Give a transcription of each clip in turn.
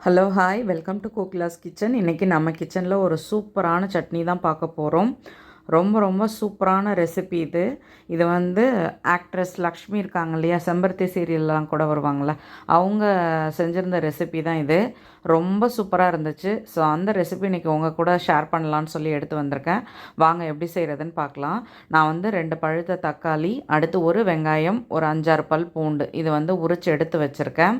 Hello hi welcome to Kokila's kitchen. இன்றைக்கி நம்ம கிச்சனில் ஒரு சூப்பரான சட்னி தான் பார்க்க போகிறோம். ரொம்ப ரொம்ப சூப்பரான ரெசிபி இது. இது வந்து ஆக்ட்ரஸ் லக்ஷ்மி இருக்காங்க இல்லையா, செம்பருத்தி சீரியல்லாம் கூட வருவாங்கள்ல, அவங்க செஞ்சுருந்த ரெசிபி தான் இது. ரொம்ப சூப்பராக இருந்துச்சு. ஸோ அந்த ரெசிபி இன்றைக்கி உங்கள் கூட ஷேர் பண்ணலான்னு சொல்லி எடுத்து வந்திருக்கேன். வாங்க எப்படி செய்கிறதுன்னு பார்க்கலாம். நான் வந்து 2 பழுத்த தக்காளி, அடுத்து ஒரு வெங்காயம், ஒரு 5-6 பல் பூண்டு இது வந்து உரித்து எடுத்து வச்சுருக்கேன்.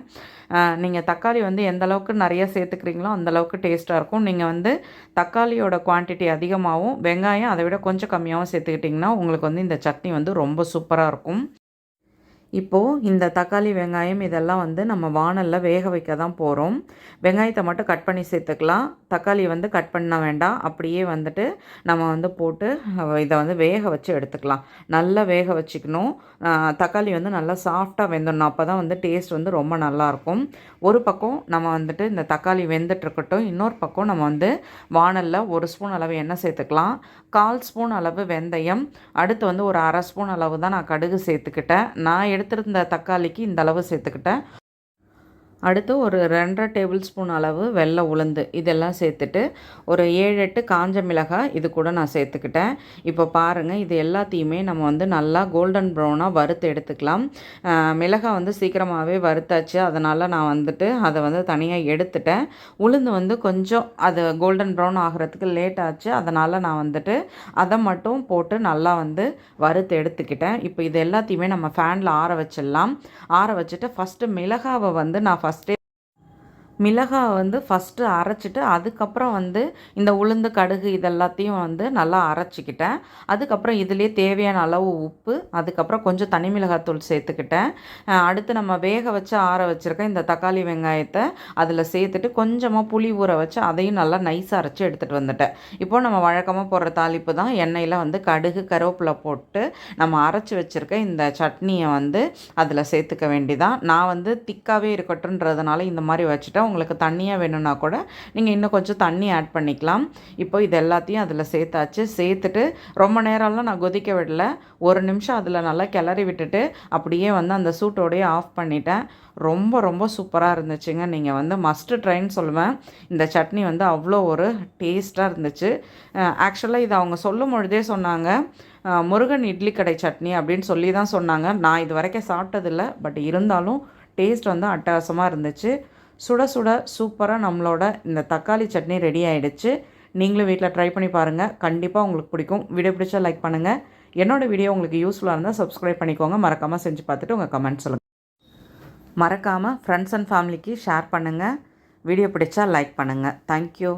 நீங்கள் தக்காளி வந்து எந்த அளவுக்கு நிறைய சேர்த்துக்கிறீங்களோ அந்தளவுக்கு டேஸ்ட்டாக இருக்கும். நீங்கள் வந்து தக்காளியோட குவான்டிட்டி அதிகமாகவும் வெங்காயம் அதை விட கொஞ்சம் கம்மியாகவும் சேர்த்துக்கிட்டிங்கன்னா உங்களுக்கு வந்து இந்த சட்னி வந்து ரொம்ப சூப்பராக இருக்கும். இப்போது இந்த தக்காளி வெங்காயம் இதெல்லாம் வந்து நம்ம வாணலில் வேக வைக்க தான் போகிறோம். வெங்காயத்தை மட்டும் கட் பண்ணி சேர்த்துக்கலாம். தக்காளி வந்து கட் பண்ண வேண்டாம். அப்படியே வந்துட்டு நம்ம வந்து போட்டு இதை வந்து வேக வச்சு எடுத்துக்கலாம். நல்லா வேக வச்சுக்கணும். தக்காளி வந்து நல்லா சாஃப்டாக வெந்துடணும். அப்போ தான் வந்து டேஸ்ட் வந்து ரொம்ப நல்லாயிருக்கும். ஒரு பக்கம் நம்ம வந்துட்டு இந்த தக்காளி வெந்துட்டுருக்கட்டும். இன்னொரு பக்கம் நம்ம வந்து வாணலில் 1 ஸ்பூன் அளவு எண்ணெய் சேர்த்துக்கலாம். 1/4 ஸ்பூன் அளவு வெந்தயம், அடுத்து வந்து ஒரு 1/2 ஸ்பூன் அளவு தான் நான் கடுகு சேர்த்துக்கிட்டேன். நான் எடுத்திருந்த தக்காளிக்கு இந்த அளவு சேர்த்துக்கிட்டேன். அடுத்து ஒரு 2.5 டேபிள் ஸ்பூன் அளவு வெள்ளை உளுந்து இதெல்லாம் சேர்த்துட்டு ஒரு 7-8 காஞ்ச மிளகாய் இது கூட நான் சேர்த்துக்கிட்டேன். இப்போ பாருங்கள், இது எல்லாத்தையுமே நம்ம வந்து நல்லா கோல்டன் ப்ரௌனாக வறுத்து எடுத்துக்கலாம். மிளகாய் வந்து சீக்கிரமாகவே வறுத்தாச்சு, அதனால் நான் வந்துட்டு அதை வந்து தனியாக எடுத்துட்டேன். உளுந்து வந்து கொஞ்சம் அது கோல்டன் ப்ரௌன் ஆகிறதுக்கு லேட் ஆச்சு, அதனால் நான் வந்துட்டு அதை மட்டும் போட்டு நல்லா வந்து வறுத்து எடுத்துக்கிட்டேன். இப்போ இது எல்லாத்தையுமே நம்ம ஃபேனில் ஆற வச்சிடலாம். ஆற வச்சுட்டு ஃபஸ்ட்டு மிளகாவை வந்து நான் மிளகாய் வந்து ஃபஸ்ட்டு அரைச்சிட்டு அதுக்கப்புறம் வந்து இந்த உளுந்து கடுகு இதெல்லாத்தையும் வந்து நல்லா அரைச்சிக்கிட்டேன். அதுக்கப்புறம் இதிலே தேவையான அளவு உப்பு, அதுக்கப்புறம் கொஞ்சம் தனி மிளகாத்தூள் சேர்த்துக்கிட்டேன். அடுத்து நம்ம வேக வச்சு ஆற வச்சுருக்க இந்த தக்காளி வெங்காயத்தை அதில் சேர்த்துட்டு கொஞ்சமாக புளி ஊற வச்சு அதையும் நல்லா நைஸாக அரைச்சி எடுத்துகிட்டு வந்துட்டேன். இப்போ நம்ம வழக்கமாக போடுற தாளிப்பு தான். எண்ணெயில் வந்து கடுகு கருவேப்பிலை போட்டு நம்ம அரைச்சி வச்சுருக்க இந்த சட்னியை வந்து அதில் சேர்த்துக்க வேண்டிதான். நான் வந்து திக்காகவே இருக்கட்டும்ன்றதுனால இந்த மாதிரி வச்சுட்டேன். உங்களுக்கு தண்ணியாக வேணும்னா கூட நீங்கள் இன்னும் கொஞ்சம் தண்ணி ஆட் பண்ணிக்கலாம். இப்போ இது எல்லாத்தையும் அதில் சேர்த்தாச்சு. சேர்த்துட்டு ரொம்ப நேரம்லாம் நான் கொதிக்க விடல. 1 நிமிஷம் அதில் நல்லா கிளறி விட்டுட்டு அப்படியே வந்து அந்த சூட்டோடையே ஆஃப் பண்ணிட்டேன். ரொம்ப ரொம்ப சூப்பராக இருந்துச்சுங்க. நீங்கள் வந்து மஸ்ட்டு ட்ரைன்னு சொல்லுவேன். இந்த சட்னி வந்து அவ்வளோ ஒரு டேஸ்ட்டாக இருந்துச்சு. ஆக்சுவலாக இது அவங்க சொல்லும் பொழுதே சொன்னாங்க, முருகன் இட்லி கடை சட்னி அப்படின்னு சொல்லி தான் சொன்னாங்க. நான் இது வரைக்கும் சாப்பிட்டதில்லை, பட் இருந்தாலும் டேஸ்ட் வந்து அட்டகாசமாக இருந்துச்சு. சுட சுட சூப்பராக நம்மளோட இந்த தக்காளி சட்னி ரெடி ஆகிடுச்சு. நீங்களும் வீட்டில் ட்ரை பண்ணி பாருங்கள். கண்டிப்பாக உங்களுக்கு பிடிக்கும். வீடியோ பிடிச்சா லைக் பண்ணுங்கள். என்னோடய வீடியோ உங்களுக்கு யூஸ்ஃபுல்லாக இருந்தால் சப்ஸ்கிரைப் பண்ணிக்கோங்க. மறக்காமல் செஞ்சு பார்த்துட்டு உங்கள் கமெண்ட் சொல்லுங்கள். மறக்காமல் ஃப்ரெண்ட்ஸ் அண்ட் ஃபேமிலிக்கு ஷேர் பண்ணுங்கள். வீடியோ பிடிச்சா லைக் பண்ணுங்கள். தேங்க்யூ.